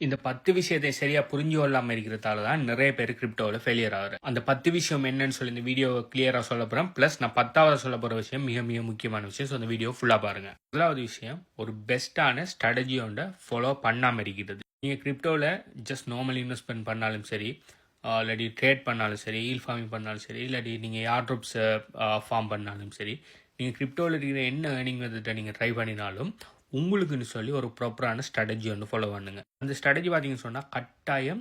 இந்த 10 விஷயத்தை சரியா புரிஞ்சு கொள்ளாம இருக்கிறதால தான் நிறைய பேர் கிரிப்டோவில் ஃபெயிலியர் ஆகுது. அந்த 10 விஷயம் என்னன்னு சொல்லி இந்த வீடியோ கிளியரா சொல்ல போறேன். பிளஸ் நான் 10வது சொல்ல போற விஷயம் மிக மிக முக்கியமான விஷயம். ஸோ அந்த வீடியோ ஃபுல்லா பாருங்க. முதலாவது விஷயம், ஒரு பெஸ்டான ஸ்ட்ராட்டஜியோட ஃபாலோ பண்ணாம இருக்கிறது. நீங்க கிரிப்டோவில் ஜஸ்ட் நார்மல் இன்வெஸ்ட்மெண்ட் பண்ணாலும் சரி, இல்லாட்டி ட்ரேட் பண்ணாலும் சரி, ஈல் ஃபார்மிங் பண்ணாலும் சரி, இல்லாட்டி நீங்கள் ஏர்ட்ராப்ஸ் ஃபார்ம் பண்ணாலும் சரி, நீங்கள் கிரிப்டோவில் இருக்கிற என்ன ஏர்னிங் மெத்தட்டை நீங்கள் ட்ரை பண்ணினாலும் உங்களுக்குன்னு சொல்லி ஒரு ப்ராப்பரான ஸ்ட்ராட்டஜி ஒன்று ஃபாலோ பண்ணுங்க. அந்த ஸ்ட்ராட்டஜி பார்த்தீங்கன்னு சொன்னால் கட்டாயம்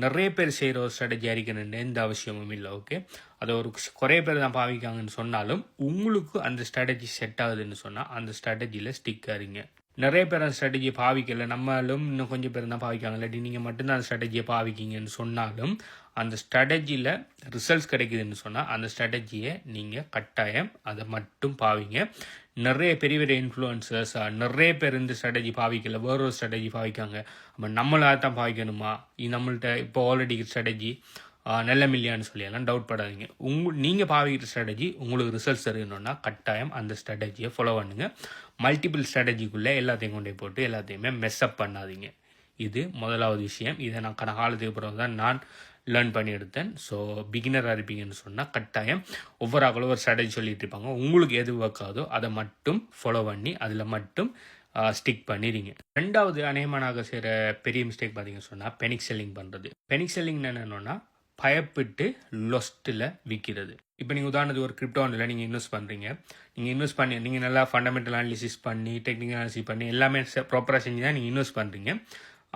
நிறைய பேர் செய்கிற ஒரு ஸ்ட்ராட்டஜி அறிக்கணுன்னு எந்த அவசியமும் இல்லை. ஓகே, அதை ஒரு குறைய பேர் தான் பாவிக்காங்கன்னு சொன்னாலும் உங்களுக்கு அந்த ஸ்ட்ராட்டஜி செட் ஆகுதுன்னு சொன்னால் அந்த ஸ்ட்ராட்டஜியில் ஸ்டிக் ஆகிறீங்க. நிறைய பேர் அந்த ஸ்ட்ராட்டஜியை பாவிக்கல, நம்மளும் இன்னும் கொஞ்சம் பேர் தான் பாவிக்காங்க, இல்லாட்டி நீங்கள் மட்டும்தான் அந்த ஸ்ட்ராட்டஜியை பாவிக்கிங்கன்னு சொன்னாலும் அந்த ஸ்ட்ராட்டஜியில் ரிசல்ட்ஸ் கிடைக்குதுன்னு சொன்னால் அந்த ஸ்ட்ராட்டஜியை நீங்கள் கட்டாயம் அதை மட்டும் பாவிங்க. நிறைய பெரிய பெரிய இன்ஃப்ளூயன்சர்ஸ் நிறைய பேர் இந்த ஸ்ட்ராட்டஜி பாவிக்கல, வேற ஒரு ஸ்ட்ராட்டஜி பாவிக்காங்க. அப்போ நம்மளாக தான் பாவிக்கணுமா? நம்மள்கிட்ட இப்போ ஆல்ரெடி ஸ்ட்ராட்டஜி நல்ல மில்லியான்னு சொல்லியெல்லாம் டவுட் படாதீங்க. நீங்கள் பாவிக்கிற ஸ்ட்ராட்டஜி உங்களுக்கு ரிசல்ட்ஸ் தரணும்னா கட்டாயம் அந்த ஸ்ட்ராட்டஜியை ஃபாலோ பண்ணுங்க. மல்டிபிள் ஸ்ட்ராட்டஜிக்குள்ளே எல்லாத்தையும் கொண்டே போட்டு எல்லாத்தையுமே மெஸ்அப் பண்ணாதீங்க. இது முதலாவது விஷயம். இதை நான் காலத்துக்கு அப்புறம் தான் நான் லேர்ன் பண்ணி எடுத்தேன். ஸோ பிகினராக இருப்பீங்கன்னு சொன்னால் கட்டாயம் ஒவ்வொரு ஆக்களும் ஒரு ஸ்ட்ராட்டஜி சொல்லிட்டு இருப்பாங்க. உங்களுக்கு எது ஒர்க் ஆகுதோ அதை மட்டும் ஃபாலோ பண்ணி அதில் மட்டும் ஸ்டிக் பண்ணிடுங்க. ரெண்டாவது அநேகமாக செய்கிற பெரிய மிஸ்டேக் பார்த்தீங்கன்னு சொன்னால் பெனிக் செல்லிங் பண்ணுறது. பெனிக் செல்லிங் என்னென்னா பயப்பட்டு லொஸ்ட்டில் விற்கிறது. இப்போ நீங்கள் உதாரணத்துக்கு ஒரு கிரிப்டோனில் நீங்கள் இன்வெஸ்ட் பண்ணுறீங்க. நீங்கள் இன்வெஸ்ட் பண்ணி நீங்கள் நல்லா ஃபண்டமெண்டல் அனாலிசிஸ் பண்ணி டெக்னிக்கல் அனாலிசிஸ் பண்ணி எல்லாமே ப்ராப்பராக செஞ்சு தான் நீங்கள் இன்வெஸ்ட் பண்ணுறீங்க.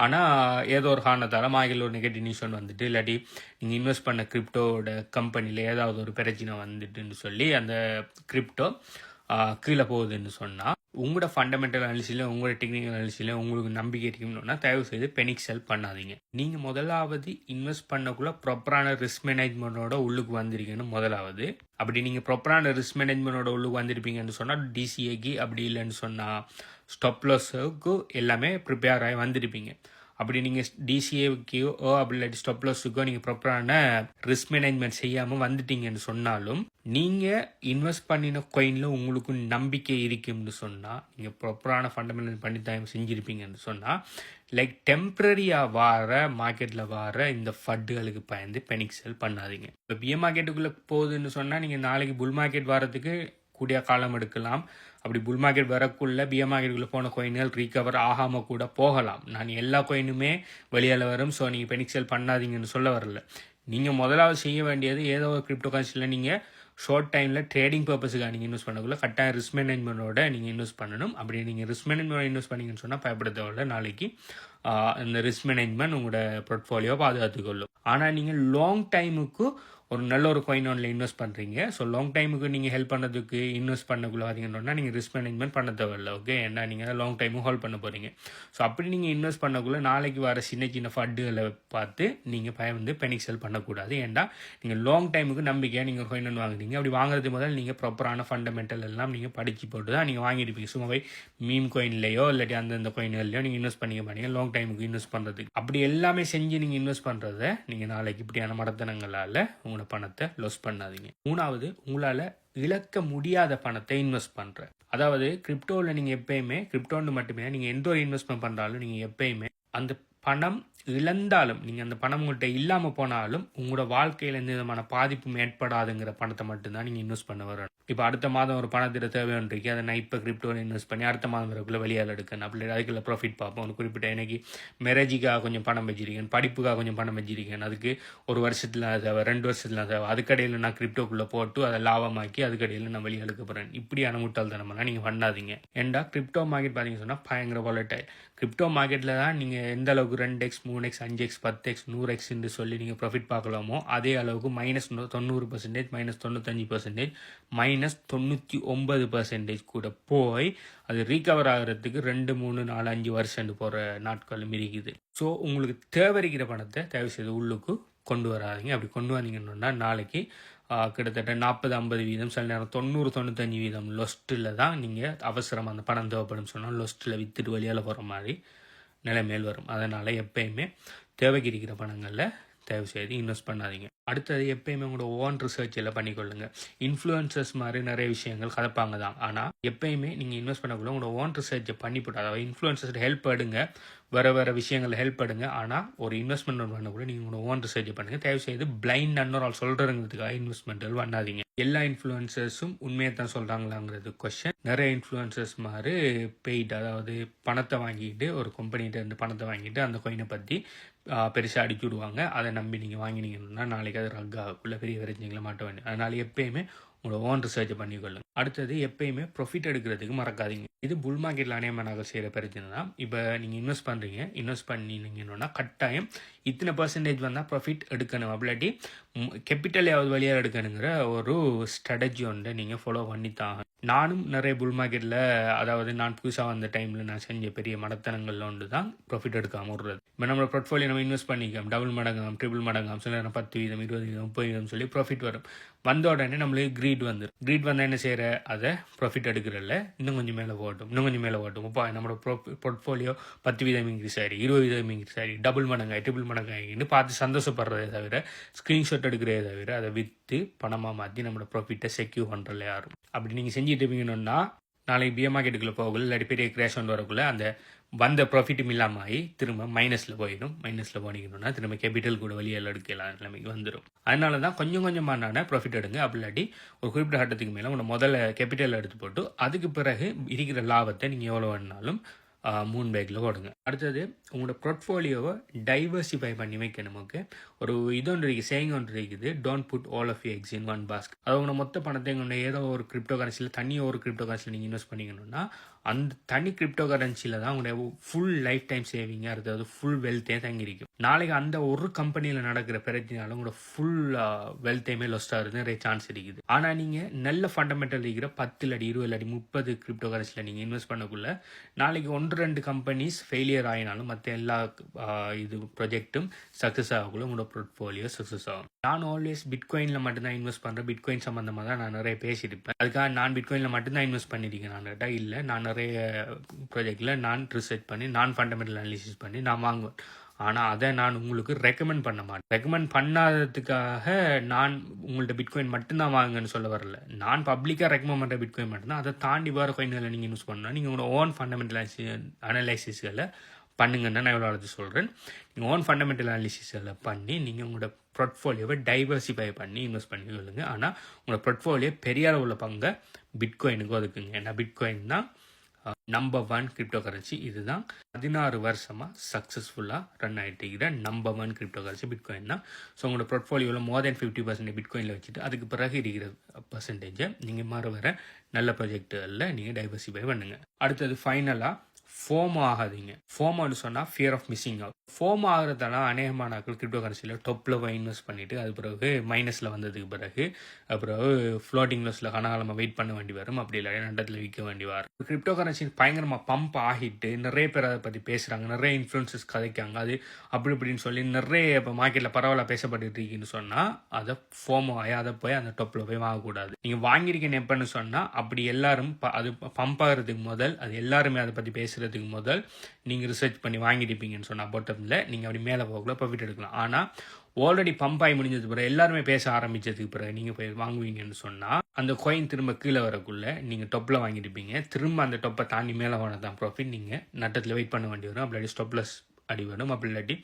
ஆனால் ஏதோ ஒரு காரணத்தால் மார்க்கெட்டில் ஒரு நெகட்டிவ் நியூஸ் ஒன்று வந்துட்டு, இல்லாட்டி நீங்கள் இன்வெஸ்ட் பண்ண கிரிப்டோட கம்பெனியில் ஏதாவது ஒரு பிரச்சனை வந்துட்டுன்னு சொல்லி அந்த கிரிப்டோ கீழே போகுதுன்னு சொன்னால் உங்களோட ஃபண்டமெண்டல் அனாலிசிஸில் உங்களோட டெக்னிக்கல் அனாலிசிஸில் உங்களுக்கு நம்பிக்கை இருக்கணும்னா தயவு செய்து பெனிக் செல் பண்ணாதீங்க. நீங்கள் முதலாவது இன்வெஸ்ட் பண்ணக்குள்ள ப்ராப்பரான ரிஸ்க் மேனேஜ்மெண்ட்டோட உள்ளுக்கு வந்திருக்கணும் முதலாவது. அப்படி நீங்கள் ப்ராப்பரான ரிஸ்க் மேனேஜ்மெண்ட்டோட உள்ளுக்கு வந்திருப்பீங்கன்னு சொன்னால் டிசிஏக்கு, அப்படி இல்லைன்னு சொன்னால் ஸ்டாப் லாஸுக்கு எல்லாமே ப்ரிப்பேர் ஆகி வந்திருப்பீங்க. அப்படி நீங்கள் டிசிஏக்கோ அப்படி இல்லாட்டி ஸ்டாப் லாஸுக்கோ நீங்கள் ப்ராப்பரான ரிஸ்க் மேனேஜ்மெண்ட் செய்யாமல் வந்துட்டீங்கன்னு சொன்னாலும் நீங்கள் இன்வெஸ்ட் பண்ணின காயினில் உங்களுக்கு நம்பிக்கை இருக்குன்னு சொன்னால் நீங்கள் ப்ராப்பரான ஃபண்டமெண்டல் பண்ணி தான் செஞ்சுருப்பீங்கன்னு சொன்னால் லைக் டெம்பரரியாக வார மார்க்கெட்டில் வார இந்த ஃபட்டுகளுக்கு பயந்து பெனிக் செல் பண்ணாதீங்க. இப்போ பிஎம் மார்க்கெட்டுக்குள்ளே போகுதுன்னு சொன்னால் நீங்கள் நாளைக்கு புல் மார்க்கெட் வாரத்துக்கு கூடிய காலம் எடுக்கலாம். அப்படி புல் மார்க்கெட் வரக்குள்ள பிஎம் மார்க்கெட்டுக்குள்ளே போன கோயின்கள் ரீகவர் ஆகாமல் கூட போகலாம். நான் எல்லா கோயினுமே வெளியால் வரும். ஸோ நீங்கள் பெனிக் செல் பண்ணாதீங்கன்னு சொல்ல வரல. நீங்கள் முதலாவது செய்ய வேண்டியது ஏதோ ஒரு கிரிப்டோ கரன்சியில் நீங்கள் ஷார்ட் டைமில் ட்ரேடிங் பர்பஸுக்காக நீங்கள் இன்வெஸ்ட் பண்ணக்குள்ள கட்டாயம் ரிஸ்க் மேனேஜ்மெண்ட்டோட நீங்கள் இன்வெஸ்ட் பண்ணணும். அப்படி நீங்கள் ரிஸ்க் மேனேஜ்மெண்ட் இன்வெஸ்ட் பண்ணிங்கன்னு சொன்னால் பயப்பட தேவையில்ல. நாளைக்கு இந்த ரிஸ்க் மேனேஜ்மெண்ட் உங்களோட போர்ட்ஃபோலியோ பாதுகாத்துக்கொள்ளும். ஆனால் நீங்கள் லாங் டைமுக்கு ஒரு நல்ல ஒரு காயின் ஒன்றில் இன்வெஸ்ட் பண்ணுறீங்க. ஸோ லாங் டைமுக்கு நீங்கள் ஹெல்ப் பண்ணதுக்கு இன்வெஸ்ட் பண்ணக்குள்ள பார்த்தீங்கன்னா நீங்கள் ரிஸ்க் மேனேஜ்மெண்ட் பண்ண தேவையில்ல. ஓகே, ஏன்னா நீங்கள் லாங் டைமும் ஹோல்ட் பண்ண போகிறீங்க. ஸோ அப்படி நீங்கள் இன்வெஸ்ட் பண்ணக்குள்ள நாளைக்கு வர சின்ன சின்ன ஃபட்டுகளை பார்த்து நீங்கள் வந்து பெனிக் செல் பண்ணக்கூடாது. ஏன்னா நீங்கள் லாங் டைமுக்கு நம்பிக்கையாக நீங்கள் காயின் ஒன்று வாங்குறீங்க. அப்படி வாங்குறது முதல் நீங்கள் ப்ராப்பரான ஃபண்டமெண்டல் எல்லாம் நீங்கள் படித்து போட்டு தான் நீங்கள் வாங்கியிருப்பீங்க. சும்மா போய் மீம் கோயின்லையோ இல்லாட்டி அந்தந்த கோயின்கள்லையோ நீங்கள் இன்வெஸ்ட் பண்ணிக்க மாட்டீங்க லாங் டைமுக்கு இன்வெஸ்ட் பண்ணுறதுக்கு. அப்படி எல்லாமே செஞ்சு நீங்கள் இன்வெஸ்ட் பண்ணுறதை நீங்கள் நாளைக்கு இப்படியான மடத்தனங்களால் உங்களோட பணத்தை லாஸ் பண்ணாதீங்க. மூணாவது, உங்களால் இழக்க முடியாத பணத்தை இன்வெஸ்ட் பண்ணுற. அதாவது கிரிப்டோவில் நீங்கள் எப்பயுமே கிரிப்டோன்னு மட்டுமே நீங்கள் எந்த ஒரு இன்வெஸ்ட்மெண்ட் பண்ணுறாலும் நீங்கள் எப்பயுமே அந்த பணம் இழந்தாலும் நீங்கள் அந்த பணம் உங்கள்கிட்ட இல்லாமல் போனாலும் உங்களோட வாழ்க்கையில் எந்த விதமான பாதிப்பும் ஏற்படாதுங்கிற பணத்தை மட்டும்தான் நீங்கள் இன்வெஸ்ட் பண்ண வரணும். இப்போ அடுத்த மாதம் ஒரு பணத்திட்ட தேவைன்றிருக்கு, அதை நான் இப்போ கிரிப்டோவில் இன்வெஸ்ட் பண்ணி அடுத்த மாதம் வரக்குள்ள வெளியால் எடுக்கணும். அப்படி அதுக்குள்ள ப்ராஃபிட் பார்ப்போம். ஒரு குறிப்பிட்ட எனக்கு மேரேஜுக்காக கொஞ்சம் பணம் வச்சிருக்கேன், படிப்புக்காக கொஞ்சம் பணம் வச்சிருக்கேன், அதுக்கு ஒரு வருஷத்தில் தேவை, 2 வருஷத்தில் தேவை, அதுக்கடையில் நான் கிரிப்டோக்குள்ளே போட்டு அதை லாபமாக்கி அதுக்கடையில் நான் வெளியே எடுக்க போகிறேன். இப்படியான முட்டாள்தனமெல்லாம் நீங்கள் பண்ணாதீங்க. ஏன்டா கிரிப்டோ மார்க்கெட் பார்த்தீங்கன்னு சொன்னால் பயங்கர வாலடைல். கிரிப்டோ மார்க்கெட்டில் தான் நீங்கள் எந்த அளவுக்கு 2x 3x 5x 10x 100x என்று சொல்லி நீங்கள் ப்ராஃபிட் பார்க்கலாமோ அதே அளவுக்கு -90%, -95%, -99% கூட போய் அது ரீகவர் ஆகிறதுக்கு 2 3 4 5 வருஷம் போகிற நாட்களும் இருக்குது. ஸோ உங்களுக்கு தேவைக்கிற பணத்தை தயவு செய்து உள்ளுக்கு கொண்டு வராதிங்க. அப்படி கொண்டு வந்தீங்கன்னா நாளைக்கு கிட்டத்தட்ட 40-50%, சில நேரம் 90-95% லொஸ்ட்டில் தான் நீங்கள் அவசரமாக அந்த பணம் தேவைப்படும் சொன்னால் லொஸ்ட்டில் விற்றுட்டு வெளியால் போகிற மாதிரி நிலைமையில் வரும். அதனால் எப்பயுமே தேவைக்கு இருக்கிற பணங்களில் தயவு செய்து இன்வெஸ்ட் பண்ணாதீங்க. அடுத்தது எப்பயுமே உங்களோட ஓன் ரிசர்ச் எல்லாம் பண்ணிக்கொள்ளுங்க. இன்ஃப்ளூயன்சர்ஸ் மாதிரி நிறைய விஷயங்கள் கலப்பாங்க தான். ஆனால் எப்பயுமே நீங்கள் இன்வெஸ்ட் பண்ணக்குள்ள உங்களோட ஓன் ரிசர்ச்சை பண்ணிவிட்டு, அதாவது இன்ஃப்ளூயன்சர்ஸ் ஹெல்ப் எடுங்க, வேறு விஷயங்கள் ஹெல்ப் எடுங்க. ஆனால் ஒரு இன்வெஸ்ட்மெண்ட் பண்ணக்குள்ள நீங்கள் உங்களோட ஓன் ரிசர்ச் பண்ணுங்கள். தயவு செய்து பிளைண்ட் அன்னோர் ஆள் சொல்கிறதுக்காக இன்வெஸ்ட்மெண்ட்கள் பண்ணாதீங்க. எல்லா இன்ஃப்ளூயன்சர்ஸும் உண்மையை தான் சொல்கிறாங்களாங்கிறது கொஸ்டின். நிறைய இன்ஃப்ளூயன்சர்ஸ் மாதிரி பெய்ட், அதாவது பணத்தை வாங்கிட்டு ஒரு கம்பெனிகிட்ட இருந்து பணத்தை வாங்கிட்டு அந்த கோயினை பற்றி பெருசாக அடிச்சு விடுவாங்க. அதை நம்பி நீங்கள் வாங்கினீங்கன்னா நாளைக்கு அது ரக்காக்குள்ளே பெரிய பிரச்சனைகளை மாட்ட வேண்டிய. அதனால எப்பயுமே உங்களோட ஓன் ரிசர்ச் பண்ணிக்கொள்ளுங்க. அடுத்தது எப்பயுமே ப்ராஃபிட் எடுக்கிறதுக்கு மறக்காதீங்க. இது புல் மார்க்கெட்டில் அநேகமாக செய்கிற பிரச்சனை தான். இப்போ நீங்கள் இன்வெஸ்ட் பண்ணுறீங்க, இன்வெஸ்ட் பண்ணினீங்கன்னா கட்டாயம் இத்தனை பர்சன்டேஜ் வந்தால் ப்ராஃபிட் எடுக்கணும், அப்படிலாட்டி கேபிட்டல் யாவது வழியாக எடுக்கணுங்கிற ஒரு ஸ்ட்ராட்டஜி ஒன்றை நீங்கள் ஃபாலோ பண்ணித்தான். நானும் நிறைய புல் மார்க்கெட்டில், அதாவது நான் புதுசாக வந்த டைமில் நான் செஞ்ச பெரிய மடத்தனங்களில் ஒன்று தான் ப்ராஃபிட் எடுக்காமல் விடுறது. இப்போ நம்ம போர்ட்ஃபோலியோ நம்ம இன்வெஸ்ட் பண்ணிக்கலாம், டபுள் மடங்காம், ட்ரிபிள் மடங்காம், சில நேரம் 10%, 20%, 30% சொல்லி ப்ராஃபிட் வரும். வந்த உடனே நம்மளுக்கு க்ரீட் வந்துடும். க்ரீட் வந்தால் என்ன செய்கிற, அதை ப்ராஃபிட் எடுக்கிறல்ல இன்னும் கொஞ்சம் மேலே போகட்டும், இன்னும் கொஞ்சம் மேலே போகட்டும். இப்போ நம்மளோட போர்ட்ஃபோலியோ 10% இன்க்ரீஸ் ஆகி, 20% இன்க்ரீஸ் ஆகி, டபுள் மடங்காய், ட்ரிபிள் மடங்காயின்னு பார்த்து சந்தோஷப்படுறதே தவிர, ஸ்க்ரீன்ஷாட் எடுக்கிறதே தவிர, அதை விற்று பணமாக மாற்றி நம்மளோட ப்ராஃபிட்டை செக்யூர் பண்ணுறல யாரும். அப்படி நீங்கள் செஞ்சுட்டு இருப்பீங்கன்னா நாளைக்கு பிஎம் மார்க்கெட்டுக்குள்ளே போகல, இல்லாட்டி பெரிய கிராஷ் ஒன்று வரக்குள்ள அந்த வந்த ப்ராஃபிட்டும் இல்லாமல் ஆகி திரும்ப மைனஸில் போயிடும். மைனஸில் போனீங்கன்னா திரும்ப கேபிட்டல் கூட வெளியில் எடுக்கலாம் நிலைமைக்கு வந்துடும். அதனால தான் கொஞ்சம் கொஞ்சமான ப்ராஃபிட் எடுங்க. அப்படி இல்லாட்டி ஒரு குறிப்பிட்ட கட்டத்துக்கு மேலே உங்களை முதல்ல கேபிட்டல் எடுத்து போட்டு அதுக்கு பிறகு இருக்கிற லாபத்தை நீங்கள் எவ்வளோ வேணாலும் மூன் பேக்கில் ஓடுங்க. அடுத்தது உங்களோட போர்ட்ஃபோலியோவை டைவர்சிஃபை பண்ணி வைக்கணும். ஓகே, ஒரு ஒன்று இருக்குது, சேயிங் ஒன்று இருக்குது, don't put all of your eggs in one basket. அது உங்களோட மொத்த பணத்தை உங்களோட ஏதோ ஒரு கிரிப்டோ கரன்சியில், தனியாக ஒரு கிரிப்டோ கரன்சியில் நீங்கள் இன்வெஸ்ட் பண்ணிக்கணும்னா அந்த தனி கிரிப்டோ கரன்சியில் தான் உங்களுடைய ஃபுல் லைஃப் டைம் சேவிங்காக அதாவது ஃபுல் வெல்த்தே தங்கியிருக்கும். நாளைக்கு அந்த ஒரு கம்பெனியில் நடக்கிற பிரச்சனையால உங்களோட ஃபுல் வெல்த்தையுமே லொஸ்ட் ஆகுறது நிறைய சான்ஸ் இருக்குது. ஆனால் நீங்கள் நல்ல ஃபண்டமெண்டல் இருக்கிற 10 இல்லாட்டி 20 இல்லாட்டி 30 கிரிப்டோ கரன்சியில் நீங்கள் இன்வெஸ்ட் பண்ணக்குள்ள நாளைக்கு 1-2 கம்பெனிஸ் ஃபெயிலியர் ஆகினாலும் மற்ற எல்லா இது ப்ராஜெக்ட்டும் சக்ஸஸ் ஆகக்குள்ள உங்களோட போர்ட்ஃபோலியோ சக்ஸஸ் ஆகும். நான் ஆல்வேஸ் பிட்காயினில் மட்டும்தான் இன்வெஸ்ட் பண்ணுறேன். பிட்காயின் சம்மந்தமாக தான் நான் நிறைய பேசியிருப்பேன். அதுக்காக நான் பிட்காயினில் மட்டும்தான் இன்வெஸ்ட் பண்ணியிருக்கேன் நான் கேட்டால் இல்லை. நான் நிறைய ப்ராஜெக்டில் நான் ரிசர்ச் பண்ணி, நான் ஃபண்டமெண்டல் அனாலிசிஸ் பண்ணி நான் வாங்குவேன். ஆனால் அதை நான் உங்களுக்கு ரெக்கமெண்ட் பண்ண மாட்டேன். ரெக்கமெண்ட் பண்ணாததுக்காக நான் உங்கள்ட்ட பிட்காயின் மட்டும்தான் வாங்குன்னு சொல்ல வரல. நான் பப்ளிக்காக ரெக்கமெண்ட் பண்ணுற பிட்காயின் மட்டும்தான். அதை தாண்டி வேறு காயின்களை நீங்கள் யூஸ் பண்ணால் நீங்கள் உங்களோட ஓன் ஃபண்டமெண்டல் அனலைசிஸ்களை பண்ணுங்கன்னு நான் எவ்வளோ அளவு சொல்கிறேன். நீங்கள் ஓன் ஃபண்டமெண்டல் அனாலிசிஸ்களை பண்ணி நீங்கள் உங்களோட போர்ட்ஃபோலியோவை டைவர்சிஃபை பண்ணி இன்வெஸ்ட் பண்ணி கொள்ளுங்க. ஆனால் உங்களோட போர்ட்ஃபோலியோ பெரிய அளவுள்ள பங்கை பிட்காயினுக்கும் ஒதுக்குங்க. ஏன்னா பிட்காயின் தான் நம்பர் 1 கிரிப்டோ கரன்சி. இதுதான் 16 வருஷமாக சக்ஸஸ்ஃபுல்லாக ரன் ஆகிட்டு இருக்கிற நம்பர் 1 கிரிப்டோ கரன்சி பிட்காயின் தான். ஸோ உங்களோட போர்ட்ஃபோலியோவில் மோர் தென் 50% பிட்காயினில் வச்சுட்டு அதுக்கு பிறகு இருக்கிற பர்சன்டேஜை நீங்கள் வர நல்ல ப்ராஜெக்டுகளில் நீங்கள் டைவர்சிஃபை பண்ணுங்கள். அடுத்தது ஃபைனலாக ஃபோமோ ஆகாதீங்க. ஃபோமோன்னு சொன்னால் fear of missing out. FOMO ஆகிறதால அநேகமான கிரிப்டோ கரன்சியில் டொப்பில் போய் இன்வெஸ்ட் பண்ணிவிட்டு அது பிறகு மைனஸில் வந்ததுக்கு பிறகு அப்புறம் ஃப்ளோட்டிங் லாஸில் கனகாலமாக வெயிட் பண்ண வேண்டி வரும். அப்படி இல்லை நட்டத்தில் விற்க வேண்டி வரும். கிரிப்டோ கரன்சி பயங்கரமாக பம்ப் ஆகிட்டு நிறைய பேர் அதை பற்றி பேசுகிறாங்க, நிறைய இன்ஃப்ளூயன்சஸ் கதைக்காங்க. அது அப்படி இப்படின்னு சொல்லி நிறைய இப்போ மார்க்கெட்டில் பரவாயில்ல பேசப்பட்டு இருக்கீங்கன்னு சொன்னால் அதை ஃபோமோ ஆகி அதை போய் அந்த டொப்பில் போய் வாங்கக்கூடாது. நீங்கள் வாங்கியிருக்கீங்க எப்போன்னு சொன்னால் அப்படி எல்லாரும் அது பம்ப் ஆகிறதுக்கு முதல், அது எல்லாருமே அதை பற்றி பேசுகிறதுக்கு முதல் நீங்கள் ரிசர்ச் பண்ணி வாங்கியிருப்பீங்கன்னு சொன்னால் பாட்டமில் நீங்கள் அப்படி மேலே போகல ப்ராஃபிட் எடுக்கலாம். ஆனால் ஆல்ரெடி பம்ப் ஆகி முடிஞ்சது பிறகு எல்லாருமே பேச ஆரம்பித்ததுக்கு பிறகு நீங்கள் போய் வாங்குவீங்கன்னு சொன்னால் அந்த காயின் திரும்ப கீழே வரக்குள்ளே நீங்கள் டொப்பில் வாங்கியிருப்பீங்க. திரும்ப அந்த டொப்பை தாண்டி மேலே போனால் தான் ப்ராஃபிட். நீங்கள் நட்டத்தில் வெயிட் பண்ண வேண்டி வரும். அப்படி ஸ்டாப்லஸ் அடி வரும். அப்படி இல்லாட்டி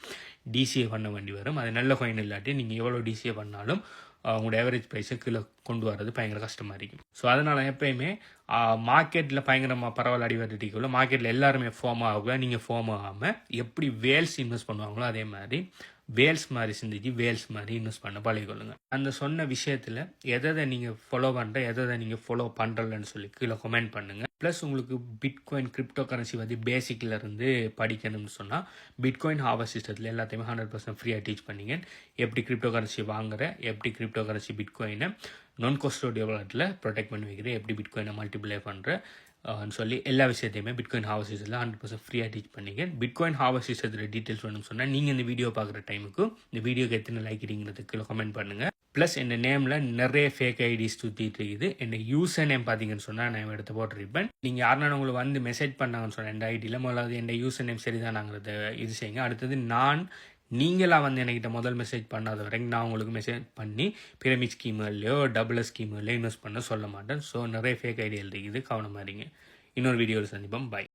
டிசிஏ பண்ண வேண்டி வரும். அது நல்ல காயின் இல்லாட்டி நீங்கள் எவ்வளோ டிசிஏ பண்ணாலும் உங்களோட ஆவரேஜ் ப்ரைஸை கீழே கொண்டு வரது பயங்கர கஷ்டமாக இருக்கும். ஸோ அதனால் எப்போயுமே மார்க்கெட்டில் பயங்கரமாக பரவாயில்ல அடி வரட்டிக்குள்ள மார்க்கெட்டில் எல்லாருமே ஃபார்ம் ஆகல. நீங்கள் ஃபார்ம் ஆகாமல் எப்படி வேல்ஸ் இன்வெஸ்ட் பண்ணுவாங்களோ அதே மாதிரி வேல்ஸ் மாதிரி சிந்திச்சு வேல்ஸ் மாதிரி இன்வெஸ்ட் பண்ண பழகிக்கொள்ளுங்க. அந்த சொன்ன விஷயத்தில் எதை நீங்கள் ஃபாலோ பண்ணுற, எதை நீங்கள் ஃபாலோ பண்ணுறலன்னு சொல்லி கீழே கமெண்ட் பண்ணுங்கள். ப்ளஸ் உங்களுக்கு பிட்காயின் கிரிப்டோ கரன்சி வந்து பேசிக்கில் இருந்து படிக்கணும்னு சொன்னால் பிட்காயின் ஹார்வெஸ்ட் சிஸ்டத்தில் எல்லாத்தையுமே 100% ஃப்ரீயாக டீச் பண்ணிங்க. எப்படி கிரிப்டோ கரன்சி வாங்குற, எப்படி கிரிப்டோ கரன்சி பிட்காயினை நான் கஸ்டோடியல் வாலெட்டில் ப்ரொடெக்ட் பண்ணி வைக்கிறேன், எப்படி பிட்காயினை மல்டிப்ளை பண்ணுற சொல்லி எல்லா விஷயத்தையுமே பிட்காயின் ஹார்வெஸ்ட் சிஸ்டத்தில் 100% ஃப்ரீயாக டீச் பண்ணிங்க. பிட்காயின் ஹார்வெஸ்ட் சிஸ்டத்தில் டீட்டெயில்ஸ் வேணும்னு சொன்னால் நீங்கள் இந்த வீடியோ பார்க்குற டைமுக்கு இந்த வீடியோக்கு எத்தனை லைக் இடிங்கிறதுக்கு கமெண்ட் பண்ணுங்கள். ப்ளஸ் என் நேமில் நிறைய ஃபேக் ஐடிஸ் சுற்றிட்டு இருக்குது. என் யூசர் நேம் பார்த்தீங்கன்னு சொன்னால் நான் எடுத்து போட்டிருப்பேன். நீங்கள் யாருன்னா உங்களுக்கு வந்து மெசேஜ் பண்ணாங்கன்னு சொன்னேன் என் ஐடியில் முதலாவது என் யூசர் நேம் சரிதானாங்கிறத இது செய்யுங்க. அடுத்தது நான் நீங்களாக வந்து என்கிட்ட முதல் மெசேஜ் பண்ணாத வரைக்கும் நான் உங்களுக்கு மெசேஜ் பண்ணி பிரமிட் ஸ்கீம்லையோ டபுள் ஸ்கீம்லையோ இன்வெஸ்ட் பண்ண சொல்ல மாட்டேன். ஸோ நிறைய ஃபேக் ஐடியா இருக்குது, கவனமாக இருங்க. இன்னொரு வீடியோவில் சந்திப்போம். பை.